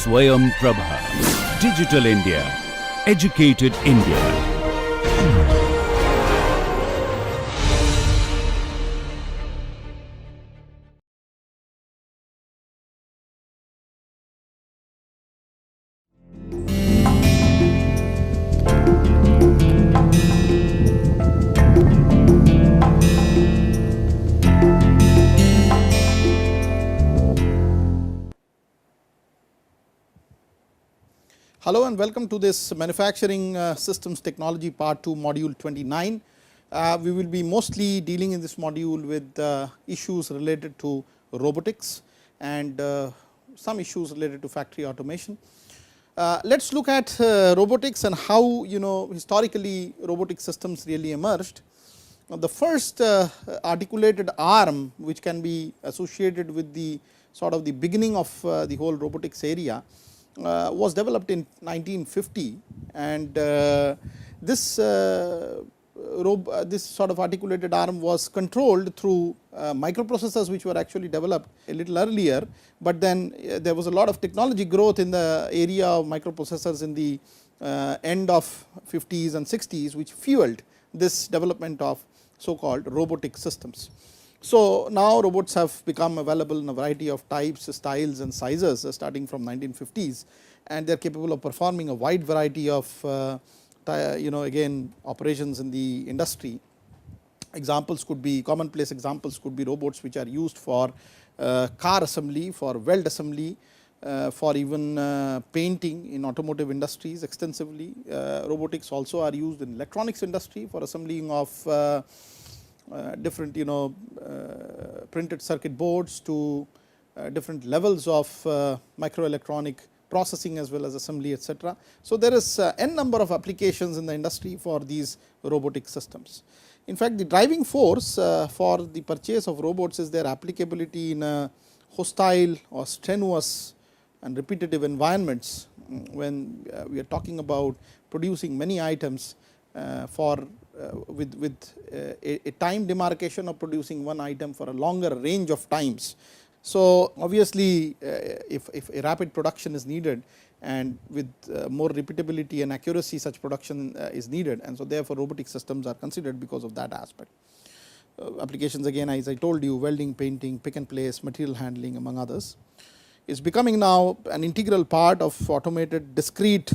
SwayamPrabha. Digital India. Educated India. Hello and welcome to this Manufacturing Systems Technology Part 2 Module 29. We will be mostly dealing in this module with issues related to robotics and some issues related to factory automation. Let us look at robotics and how historically robotic systems really emerged. The first articulated arm which can be associated with the sort of the beginning of the whole robotics area was developed in 1950, and this sort of articulated arm was controlled through microprocessors which were actually developed a little earlier, but then there was a lot of technology growth in the area of microprocessors in the end of 50s and 60s, which fueled this development of so called robotic systems. So now robots have become available in a variety of types, styles and sizes starting from 1950s, and they are capable of performing a wide variety of again operations in the industry. Examples could be, commonplace examples could be robots which are used for car assembly, for weld assembly, for even painting in automotive industries extensively. Robotics also are used in electronics industry for assembling of different printed circuit boards to different levels of microelectronic processing as well as assembly, etc. So there is n number of applications in the industry for these robotic systems. In fact, the driving force for the purchase of robots is their applicability in a hostile or strenuous and repetitive environments, when we are talking about producing many items with a time demarcation of producing one item for a longer range of times. So obviously if a rapid production is needed, and with more repeatability and accuracy such production is needed, and so therefore robotic systems are considered because of that aspect. Applications again, as I told you, welding, painting, pick and place, material handling among others, is becoming now an integral part of automated discrete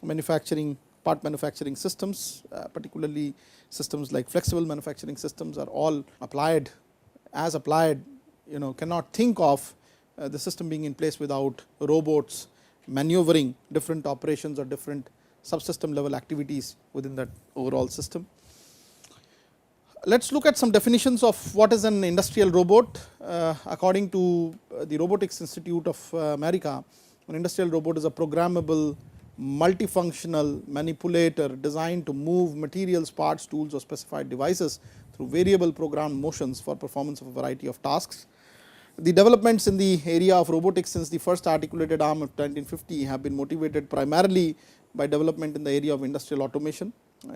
manufacturing, part manufacturing systems, particularly systems like flexible manufacturing systems are all applied, cannot think of the system being in place without robots maneuvering different operations or different subsystem level activities within that overall system. Let us look at some definitions of what is an industrial robot. According to the Robotics Institute of America, an industrial robot is a programmable multifunctional manipulator designed to move materials, parts, tools or specified devices through variable programmed motions for performance of a variety of tasks. The developments in the area of robotics since the first articulated arm of 1950 have been motivated primarily by development in the area of industrial automation,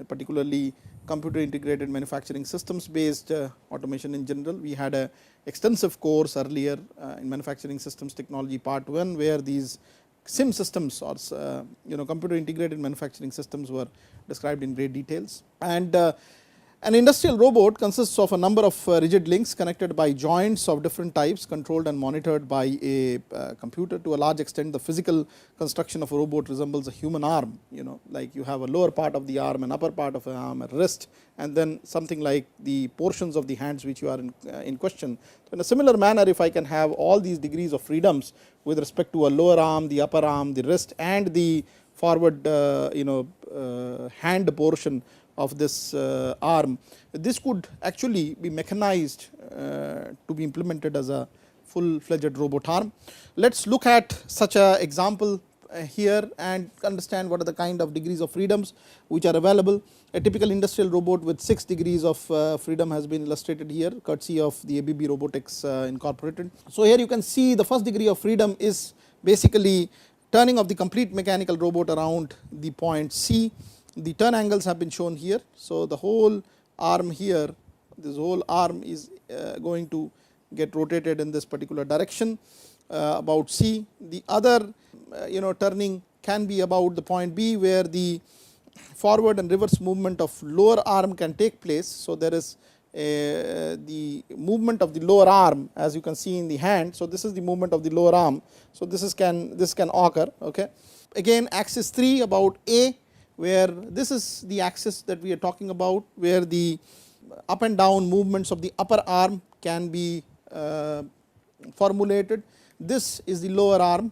particularly computer integrated manufacturing systems based automation in general. We had an extensive course earlier in manufacturing systems technology part 1, where these SIM systems or computer integrated manufacturing systems were described in great details. And an industrial robot consists of a number of rigid links connected by joints of different types, controlled and monitored by a computer. To a large extent, the physical construction of a robot resembles a human arm, like you have a lower part of the arm, an upper part of an arm, a wrist, and then something like the portions of the hands which you are in question. So in a similar manner, if I can have all these degrees of freedoms with respect to a lower arm, the upper arm, the wrist and the forward hand portion of this arm, this could actually be mechanized to be implemented as a full-fledged robot arm. Let us look at such an example here and understand what are the kind of degrees of freedoms which are available. A typical industrial robot with 6 degrees of freedom has been illustrated here, courtesy of the ABB Robotics Incorporated. So here you can see the first degree of freedom is basically turning of the complete mechanical robot around the point C. The turn angles have been shown here. So the whole arm here, this whole arm is going to get rotated in this particular direction about C. The other turning can be about the point B, where the forward and reverse movement of lower arm can take place. So, there is the movement of the lower arm, as you can see in the hand. So, this is the movement of the lower arm. So, this can occur. Okay. Again, axis 3 about A, where this is the axis that we are talking about, where the up and down movements of the upper arm can be formulated. This is the lower arm.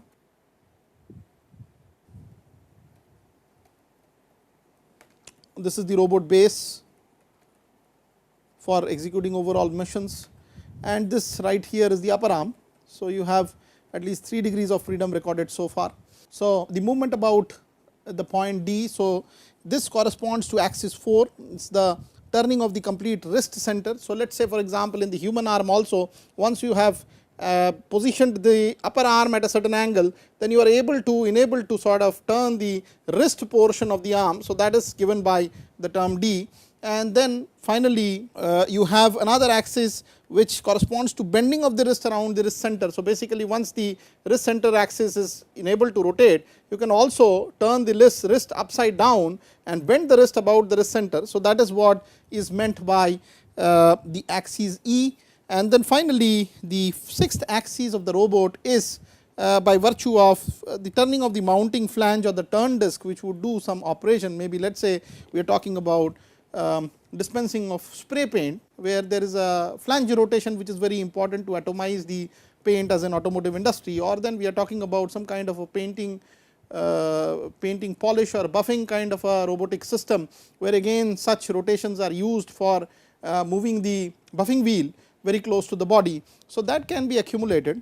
This is the robot base for executing overall missions, and this right here is the upper arm. So, you have at least 3 degrees of freedom recorded so far. So, the movement about the point D. So, this corresponds to axis 4, it is the turning of the complete wrist center. So, let us say for example, in the human arm also, once you have positioned the upper arm at a certain angle, then you are enabled to sort of turn the wrist portion of the arm. So, that is given by the term D. And then finally, you have another axis which corresponds to bending of the wrist around the wrist center. So, basically once the wrist center axis is enabled to rotate, you can also turn the wrist upside down and bend the wrist about the wrist center. So, that is what is meant by the axis E. And then finally, the 6th axis of the robot is by virtue of the turning of the mounting flange or the turn disc, which would do some operation. Maybe let us say we are talking about dispensing of spray paint, where there is a flange rotation which is very important to atomize the paint as an automotive industry, or then we are talking about some kind of a painting polish or buffing kind of a robotic system, where again such rotations are used for moving the buffing wheel very close to the body. So, that can be accumulated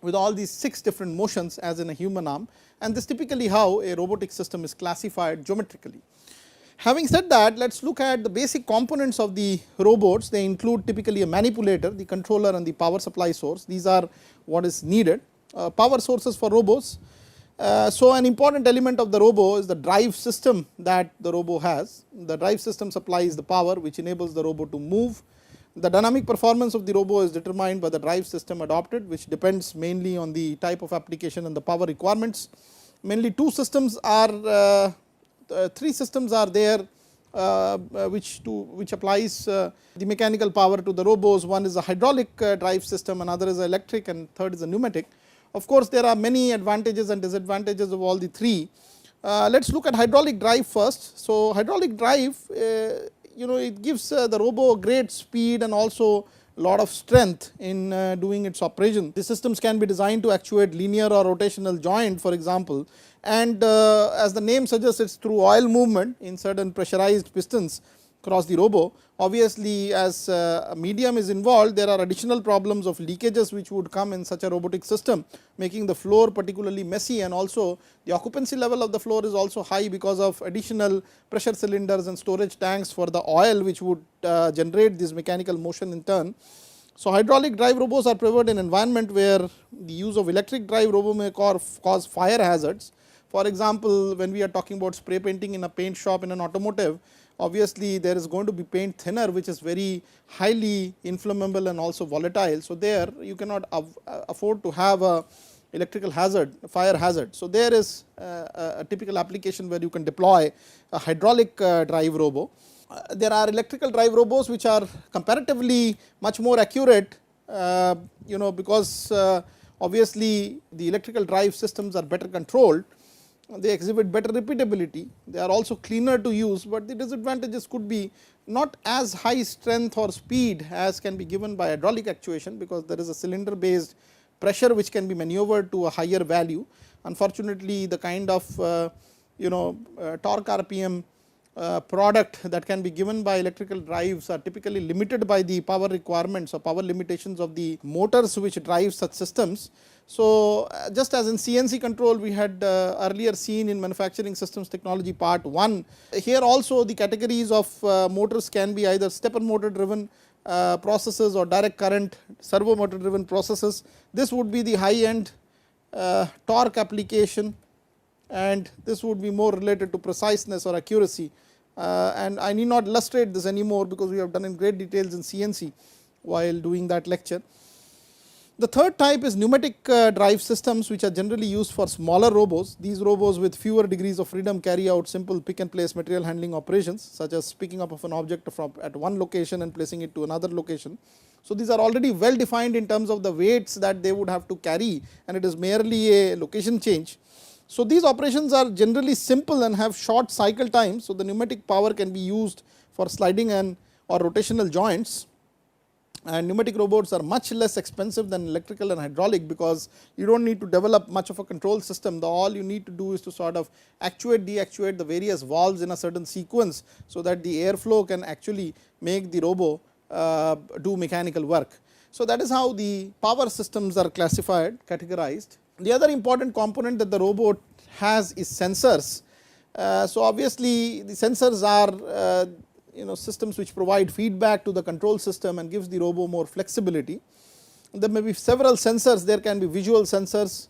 with all these 6 different motions as in a human arm, and this typically how a robotic system is classified geometrically. Having said that, let us look at the basic components of the robots. They include typically a manipulator, the controller and the power supply source. These are what is needed. Power sources for robots. So, an important element of the robo is the drive system that the robo has. The drive system supplies the power which enables the robo to move. The dynamic performance of the robo is determined by the drive system adopted, which depends mainly on the type of application and the power requirements. Mainly 3 systems are there which applies the mechanical power to the robos. One is a hydraulic drive system, another is electric, and third is a pneumatic. Of course, there are many advantages and disadvantages of all the 3. Let us look at hydraulic drive first. So, hydraulic drive it gives the robo great speed and also a lot of strength in doing its operation. The systems can be designed to actuate linear or rotational joint, for example, and as the name suggests, it is through oil movement in certain pressurized pistons across the robo. Obviously, as a medium is involved, there are additional problems of leakages which would come in such a robotic system, making the floor particularly messy, and also the occupancy level of the floor is also high because of additional pressure cylinders and storage tanks for the oil which would generate this mechanical motion in turn. So, hydraulic drive robos are preferred in environment where the use of electric drive robo may cause fire hazards. For example, when we are talking about spray painting in a paint shop in an automotive, obviously there is going to be paint thinner which is very highly inflammable and also volatile. So, there you cannot afford to have a electrical hazard, fire hazard. So, there is a typical application where you can deploy a hydraulic drive robo. There are electrical drive robos which are comparatively much more accurate, because obviously the electrical drive systems are better controlled. They exhibit better repeatability, they are also cleaner to use, but the disadvantages could be not as high strength or speed as can be given by hydraulic actuation, because there is a cylinder based pressure which can be maneuvered to a higher value. Unfortunately, the kind of torque RPM product that can be given by electrical drives are typically limited by the power requirements or power limitations of the motors which drive such systems. So, just as in CNC control we had earlier seen in manufacturing systems technology part 1, here also the categories of motors can be either stepper motor driven processes or direct current servo motor driven processes. This would be the high end torque application, and this would be more related to preciseness or accuracy, and I need not illustrate this anymore because we have done in great details in CNC while doing that lecture. The third type is pneumatic drive systems, which are generally used for smaller robots. These robots with fewer degrees of freedom carry out simple pick and place material handling operations, such as picking up of an object from at one location and placing it to another location. So these are already well defined in terms of the weights that they would have to carry, and it is merely a location change. So these operations are generally simple and have short cycle times. So the pneumatic power can be used for sliding and or rotational joints. And pneumatic robots are much less expensive than electrical and hydraulic, because you do not need to develop much of a control system. All you need to do is to sort of actuate, deactuate the various valves in a certain sequence, so that the airflow can actually make the robo do mechanical work. So that is how the power systems are classified, categorized. The other important component that the robot has is sensors. So obviously the sensors are systems which provide feedback to the control system and gives the robo more flexibility. There may be several sensors. There can be visual sensors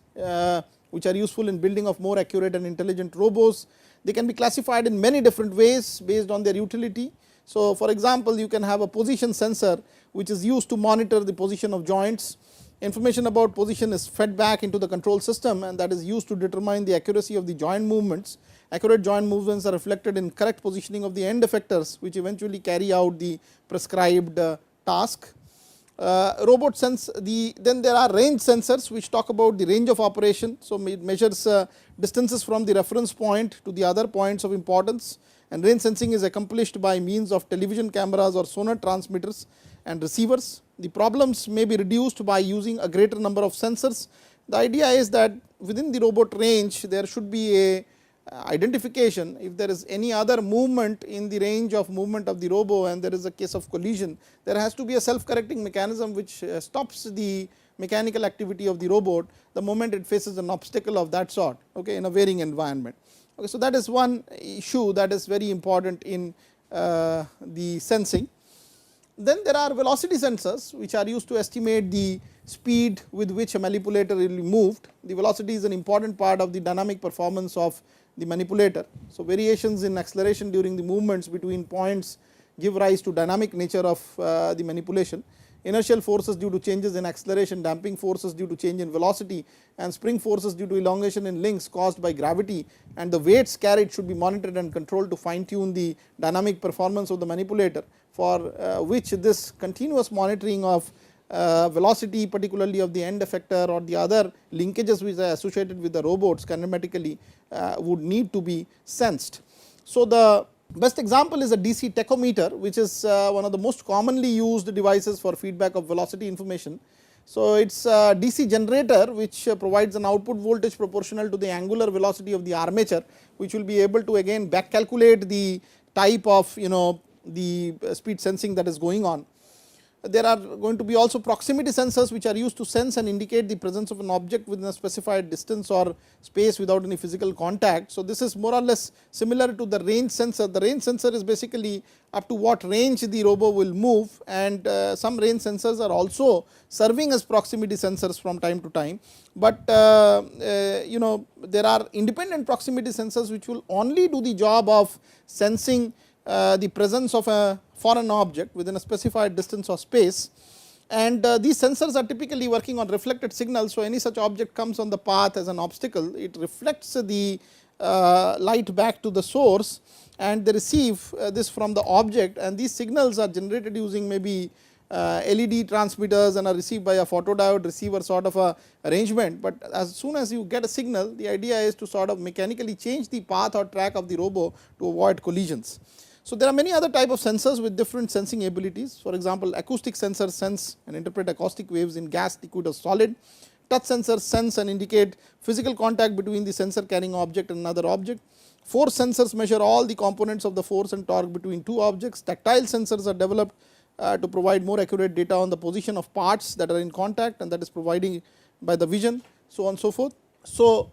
which are useful in building of more accurate and intelligent robots. They can be classified in many different ways based on their utility. So for example, you can have a position sensor which is used to monitor the position of joints. Information about position is fed back into the control system, and that is used to determine the accuracy of the joint movements. Accurate joint movements are reflected in correct positioning of the end effectors, which eventually carry out the prescribed task. Robot sense then there are range sensors which talk about the range of operation. So it measures distances from the reference point to the other points of importance, and range sensing is accomplished by means of television cameras or sonar transmitters and receivers. The problems may be reduced by using a greater number of sensors. The idea is that within the robot range there should be a identification. If there is any other movement in the range of movement of the robo and there is a case of collision, there has to be a self correcting mechanism which stops the mechanical activity of the robot the moment it faces an obstacle of that sort, okay, in a varying environment. Okay, so that is one issue that is very important in the sensing. Then there are velocity sensors which are used to estimate the speed with which a manipulator will be moved. The velocity is an important part of the dynamic performance of the manipulator. So variations in acceleration during the movements between points give rise to dynamic nature of the manipulation. Inertial forces due to changes in acceleration, damping forces due to change in velocity, and spring forces due to elongation in links caused by gravity, and the weights carried should be monitored and controlled to fine tune the dynamic performance of the manipulator, for which this continuous monitoring of velocity, particularly of the end effector or the other linkages which are associated with the robots kinematically would need to be sensed. So the best example is a DC tachometer, which is one of the most commonly used devices for feedback of velocity information. So it is a DC generator which provides an output voltage proportional to the angular velocity of the armature, which will be able to again back calculate the type of the speed sensing that is going on. There are going to be also proximity sensors which are used to sense and indicate the presence of an object within a specified distance or space without any physical contact. So this is more or less similar to the range sensor. The range sensor is basically up to what range the robo will move, and some range sensors are also serving as proximity sensors from time to time. But there are independent proximity sensors which will only do the job of sensing the presence of a foreign object within a specified distance or space, and these sensors are typically working on reflected signals. So any such object comes on the path as an obstacle, it reflects the light back to the source, and they receive this from the object, and these signals are generated using maybe LED transmitters and are received by a photodiode receiver sort of a arrangement. But as soon as you get a signal, the idea is to sort of mechanically change the path or track of the robo to avoid collisions. So there are many other type of sensors with different sensing abilities. For example, acoustic sensors sense and interpret acoustic waves in gas, liquid or solid. Touch sensors sense and indicate physical contact between the sensor carrying object and another object. Force sensors measure all the components of the force and torque between two objects. Tactile sensors are developed to provide more accurate data on the position of parts that are in contact, and that is provided by the vision, so on and so forth. So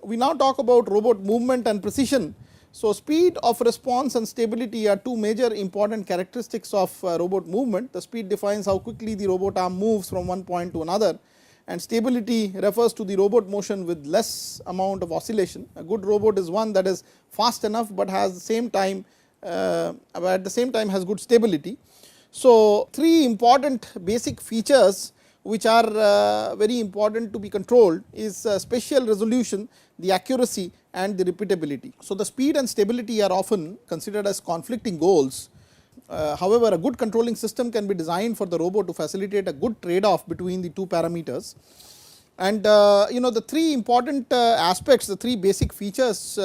we now talk about robot movement and precision. So speed of response and stability are two major important characteristics of robot movement. The speed defines how quickly the robot arm moves from one point to another, and stability refers to the robot motion with less amount of oscillation. A good robot is one that is fast enough but has the same time at the same time has good stability. So three important basic features which are very important to be controlled is spatial resolution, the accuracy and the repeatability. So, the speed and stability are often considered as conflicting goals. However, a good controlling system can be designed for the robot to facilitate a good trade off between the two parameters. And the three important aspects, the three basic features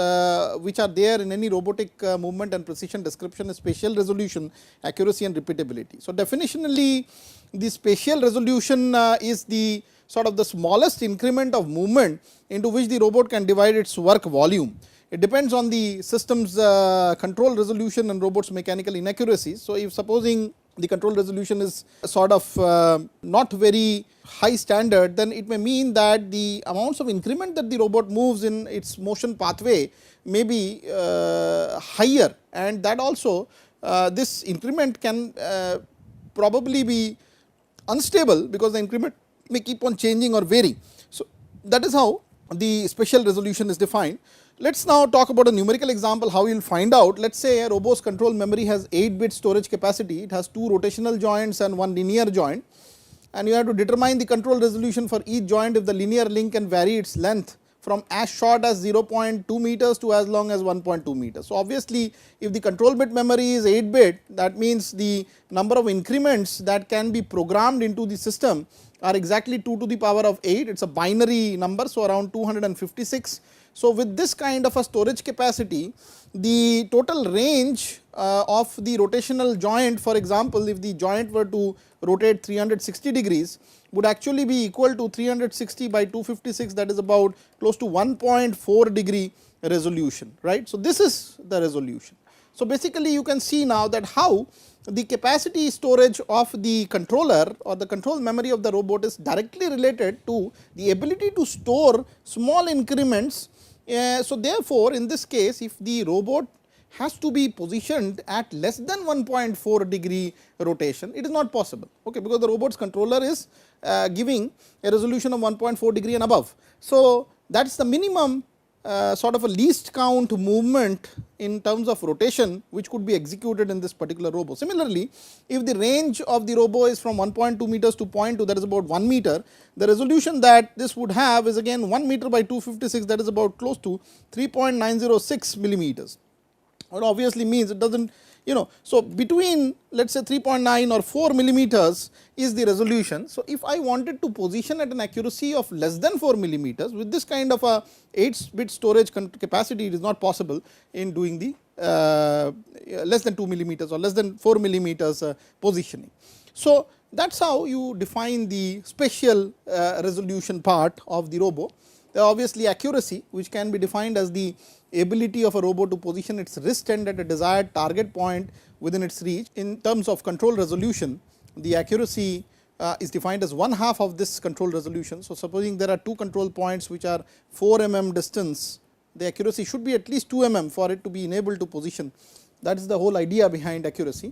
which are there in any robotic movement and precision description is spatial resolution, accuracy and repeatability. So, definitionally the spatial resolution is the sort of the smallest increment of movement into which the robot can divide its work volume. It depends on the system's control resolution and robot's mechanical inaccuracies. So, if supposing the control resolution is sort of not very high standard, then it may mean that the amounts of increment that the robot moves in its motion pathway may be higher, and that also this increment can probably be unstable because the increment may keep on changing or varying. So, that is how the spatial resolution is defined. Let us now talk about a numerical example how you will find out. Let us say a robot's control memory has 8-bit storage capacity, it has 2 rotational joints and 1 linear joint, and you have to determine the control resolution for each joint if the linear link can vary its length from as short as 0.2 meters to as long as 1.2 meters. So, obviously, if the control bit memory is 8-bit, that means the number of increments that can be programmed into the system are exactly 2 to the power of 8, it is a binary number, so around 256. So, with this kind of a storage capacity, the total range of the rotational joint, for example, if the joint were to rotate 360 degrees, would actually be equal to 360 by 256, that is about close to 1.4 degree resolution, right. So, this is the resolution. So, basically you can see now that how the capacity storage of the controller or the control memory of the robot is directly related to the ability to store small increments. So, therefore, in this case, if the robot has to be positioned at less than 1.4 degree rotation, it is not possible, okay, because the robot's controller is giving a resolution of 1.4 degree and above. So, that is the minimum sort of a least count movement in terms of rotation which could be executed in this particular robot. Similarly, if the range of the robot is from 1.2 meters to 0.2, that is about 1 meter, the resolution that this would have is again 1 meter by 256, that is about close to 3.906 millimeters. It obviously means it does not, so between let us say 3.9 or 4 millimeters is the resolution. So, if I wanted to position at an accuracy of less than 4 millimeters with this kind of a 8-bit storage capacity, it is not possible in doing the less than 2 millimeters or less than 4 millimeters positioning. So, that is how you define the spatial resolution part of the robot. There are obviously accuracy, which can be defined as the ability of a robot to position its wrist end at a desired target point within its reach. In terms of control resolution, the accuracy is defined as 1/2 of this control resolution. So, supposing there are 2 control points which are 4 mm distance, the accuracy should be at least 2 mm for it to be enabled to position. That is the whole idea behind accuracy.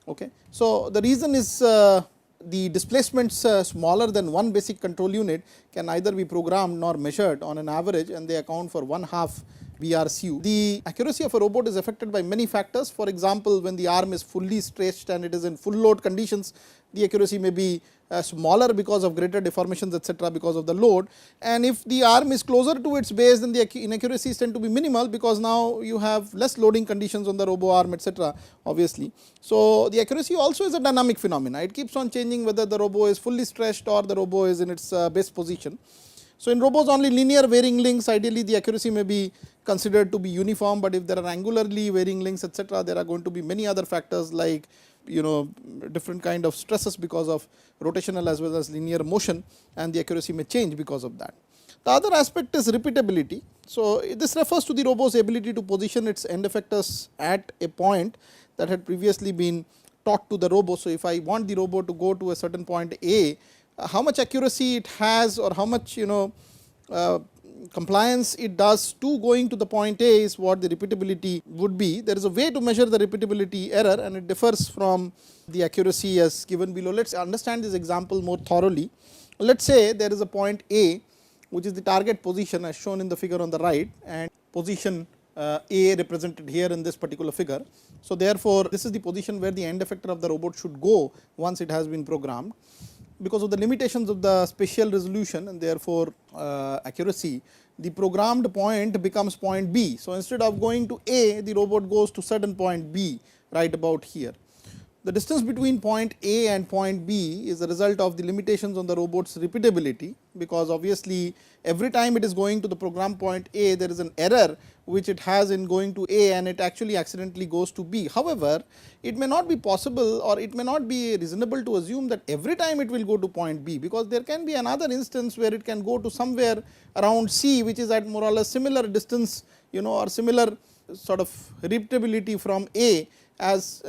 Okay. So, the reason is the displacements smaller than one basic control unit can neither be programmed nor measured on an average, and they account for 1/2 VRCU. The accuracy of a robot is affected by many factors. For example, when the arm is fully stretched and it is in full load conditions, the accuracy may be smaller because of greater deformations, etc., because of the load. And if the arm is closer to its base, then the inaccuracies tend to be minimal because now you have less loading conditions on the robo arm, etc., obviously. So, the accuracy also is a dynamic phenomena. It keeps on changing whether the robo is fully stretched or the robo is in its base position. So, in robots only linear varying links, ideally the accuracy may be considered to be uniform, but if there are angularly varying links, etc., there are going to be many other factors like different kind of stresses because of rotational as well as linear motion, and the accuracy may change because of that. The other aspect is repeatability. So, this refers to the robot's ability to position its end effectors at a point that had previously been taught to the robot. So, if I want the robot to go to a certain point A, how much accuracy it has or how much compliance it does to going to the point A is what the repeatability would be. There is a way to measure the repeatability error, and it differs from the accuracy as given below. Let us understand this example more thoroughly. Let us say there is a point A which is the target position as shown in the figure on the right, and position A represented here in this particular figure. So, therefore, this is the position where the end effector of the robot should go once it has been programmed. because of the limitations of the spatial resolution and therefore accuracy, the programmed point becomes point B. So, instead of going to A, the robot goes to certain point B right about here. The distance between point A and point B is a result of the limitations on the robot's repeatability, because obviously every time it is going to the program point A, there is an error which it has in going to A and it actually accidentally goes to B. However, it may not be possible or it may not be reasonable to assume that every time it will go to point B, because there can be another instance where it can go to somewhere around C, which is at more or less similar distance, or similar sort of repeatability from A as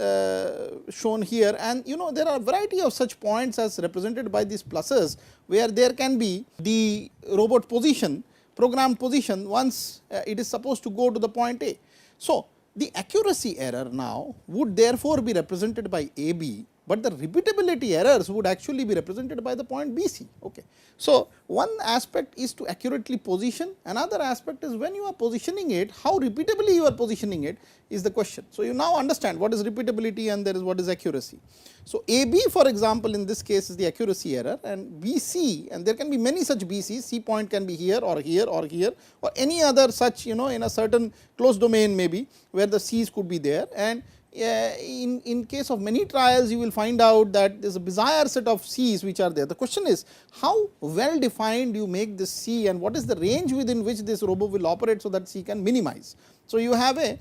shown here. And there are variety of such points as represented by these pluses, where there can be the robot position, programmed position, once it is supposed to go to the point A. So, the accuracy error now would therefore be represented by AB, but the repeatability errors would actually be represented by the point BC. Okay. So, one aspect is to accurately position, another aspect is when you are positioning it, how repeatably you are positioning it is the question. So, you now understand what is repeatability and there is what is accuracy. So, AB for example, in this case is the accuracy error, and BC, and there can be many such BCs, C point can be here or here or here or any other such in a certain closed domain maybe where the C's could be there. And in case of many trials you will find out that there is a bizarre set of C's which are there. The question is how well defined you make this C and what is the range within which this robot will operate so that C can minimize. So, you have a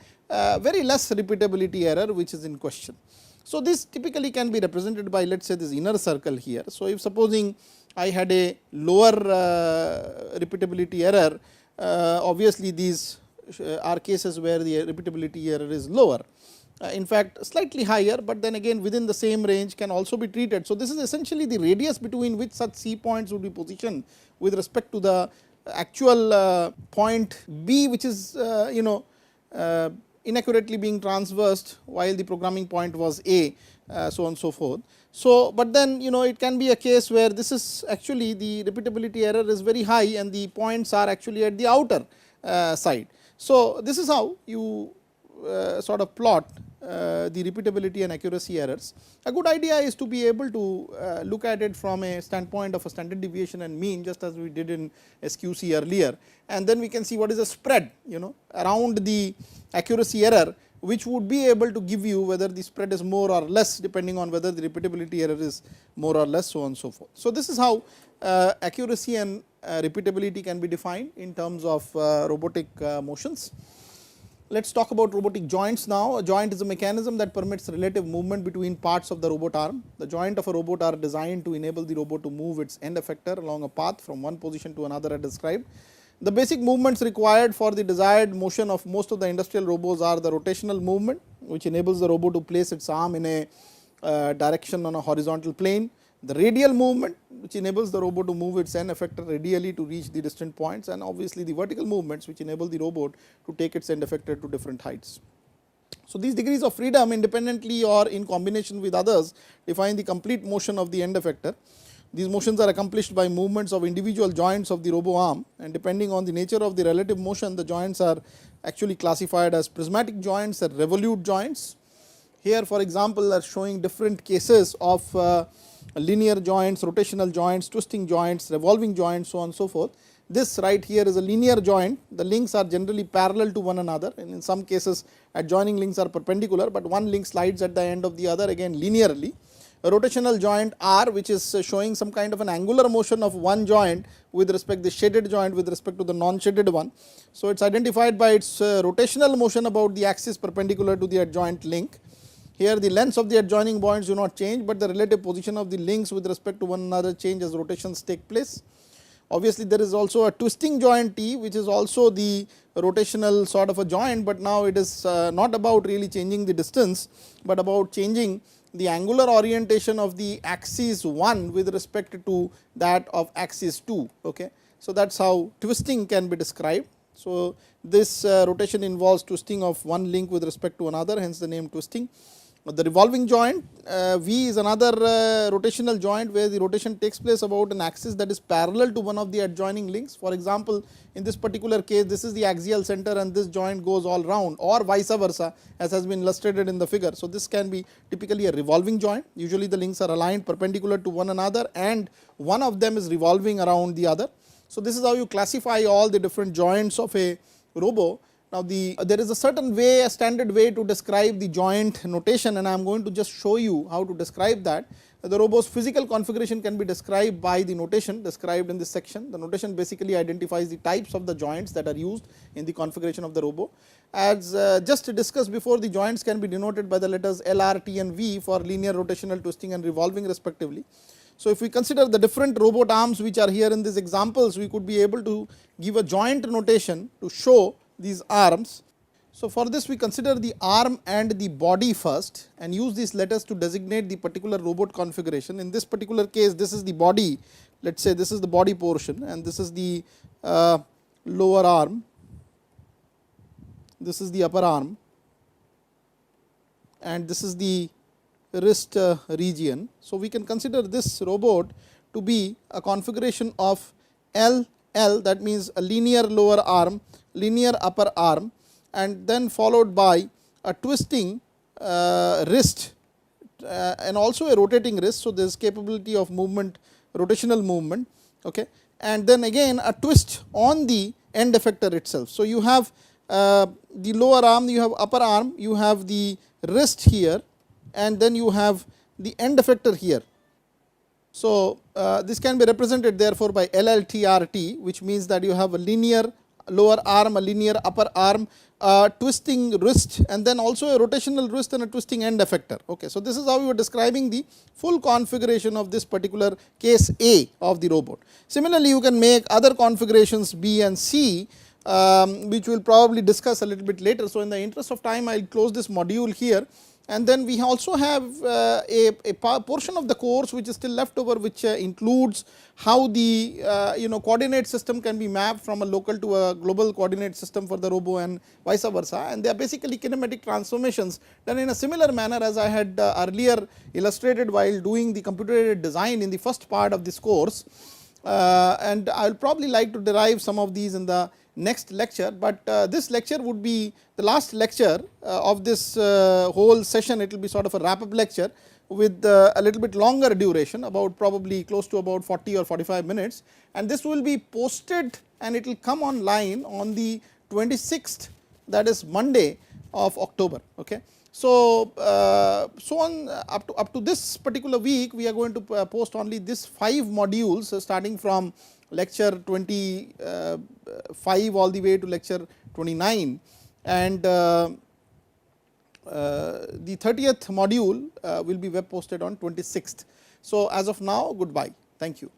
very less repeatability error which is in question. So, this typically can be represented by, let us say, this inner circle here. So, if supposing I had a lower repeatability error, obviously these are cases where the repeatability error is lower. In fact, slightly higher, but then again within the same range can also be treated. So, this is essentially the radius between which such C points would be positioned with respect to the actual point B, which is inaccurately being transversed while the programming point was A, so on and so forth. So, but then it can be a case where this is actually the repeatability error is very high and the points are actually at the outer side. So, this is how you sort of plot the repeatability and accuracy errors. A good idea is to be able to look at it from a standpoint of a standard deviation and mean, just as we did in SQC earlier, and then we can see what is the spread around the accuracy error, which would be able to give you whether the spread is more or less depending on whether the repeatability error is more or less, so on and so forth. So, this is how accuracy and repeatability can be defined in terms of robotic motions. Let us talk about robotic joints now. A joint is a mechanism that permits relative movement between parts of the robot arm. The joint of a robot are designed to enable the robot to move its end effector along a path from one position to another as described. The basic movements required for the desired motion of most of the industrial robots are the rotational movement, which enables the robot to place its arm in a direction on a horizontal plane. The radial movement, which enables the robot to move its end effector radially to reach the distant points, and obviously the vertical movements which enable the robot to take its end effector to different heights. So, these degrees of freedom independently or in combination with others define the complete motion of the end effector. These motions are accomplished by movements of individual joints of the robo arm, and depending on the nature of the relative motion, the joints are actually classified as prismatic joints and revolute joints. Here for example are showing different cases of linear joints, rotational joints, twisting joints, revolving joints, so on and so forth. This right here is a linear joint. The links are generally parallel to one another, and in some cases adjoining links are perpendicular, but one link slides at the end of the other again linearly. A rotational joint R, which is showing some kind of an angular motion of one joint with respect to the shaded joint with respect to the non-shaded one. So, it is identified by its rotational motion about the axis perpendicular to the adjoint link. Here the lengths of the adjoining points do not change, but the relative position of the links with respect to one another change as rotations take place. Obviously, there is also a twisting joint T, which is also the rotational sort of a joint, but now it is not about really changing the distance, but about changing the angular orientation of the axis 1 with respect to that of axis 2. Okay. So, that is how twisting can be described. So, this rotation involves twisting of one link with respect to another, hence the name twisting. The revolving joint, V is another rotational joint where the rotation takes place about an axis that is parallel to one of the adjoining links. For example, in this particular case, this is the axial center and this joint goes all round, or vice versa, as has been illustrated in the figure. So, this can be typically a revolving joint. Usually the links are aligned perpendicular to one another and one of them is revolving around the other. So, this is how you classify all the different joints of a robo. Now, there is a certain way, a standard way to describe the joint notation, and I am going to just show you how to describe that. The robo's physical configuration can be described by the notation described in this section. The notation basically identifies the types of the joints that are used in the configuration of the robo. As just discussed before, the joints can be denoted by the letters L, R, T and V for linear, rotational, twisting and revolving respectively. So, if we consider the different robot arms which are here in these examples, we could be able to give a joint notation to show these arms. So, for this we consider the arm and the body first and use these letters to designate the particular robot configuration. In this particular case, this is the body, let us say this is the body portion and this is the lower arm, this is the upper arm and this is the wrist region. So, we can consider this robot to be a configuration of L, that means a linear lower arm, linear upper arm and then followed by a twisting wrist and also a rotating wrist. So, there is capability of movement, rotational movement, okay, and then again a twist on the end effector itself. So, you have the lower arm, you have upper arm, you have the wrist here and then you have the end effector here. So, this can be represented therefore by LLTRT, which means that you have a linear lower arm, a linear upper arm, twisting wrist and then also a rotational wrist and a twisting end effector. Okay. So, this is how we were describing the full configuration of this particular case A of the robot. Similarly, you can make other configurations B and C, which we will probably discuss a little bit later. So, in the interest of time, I will close this module here. And then we also have a portion of the course which is still left over, which includes how the coordinate system can be mapped from a local to a global coordinate system for the robo and vice versa, and they are basically kinematic transformations done in a similar manner as I had earlier illustrated while doing the computer aided design in the first part of this course. And I will probably like to derive some of these in the next lecture, but this lecture would be the last lecture of this whole session. It will be sort of a wrap up lecture with a little bit longer duration, about probably close to about 40 or 45 minutes, and this will be posted and it will come online on the 26th, that is Monday of October. Okay. So, so on up to this particular week, we are going to post only this 5 modules starting from lecture 25 all the way to lecture 29, and the 30th module will be web posted on 26th. So, as of now, goodbye. Thank you.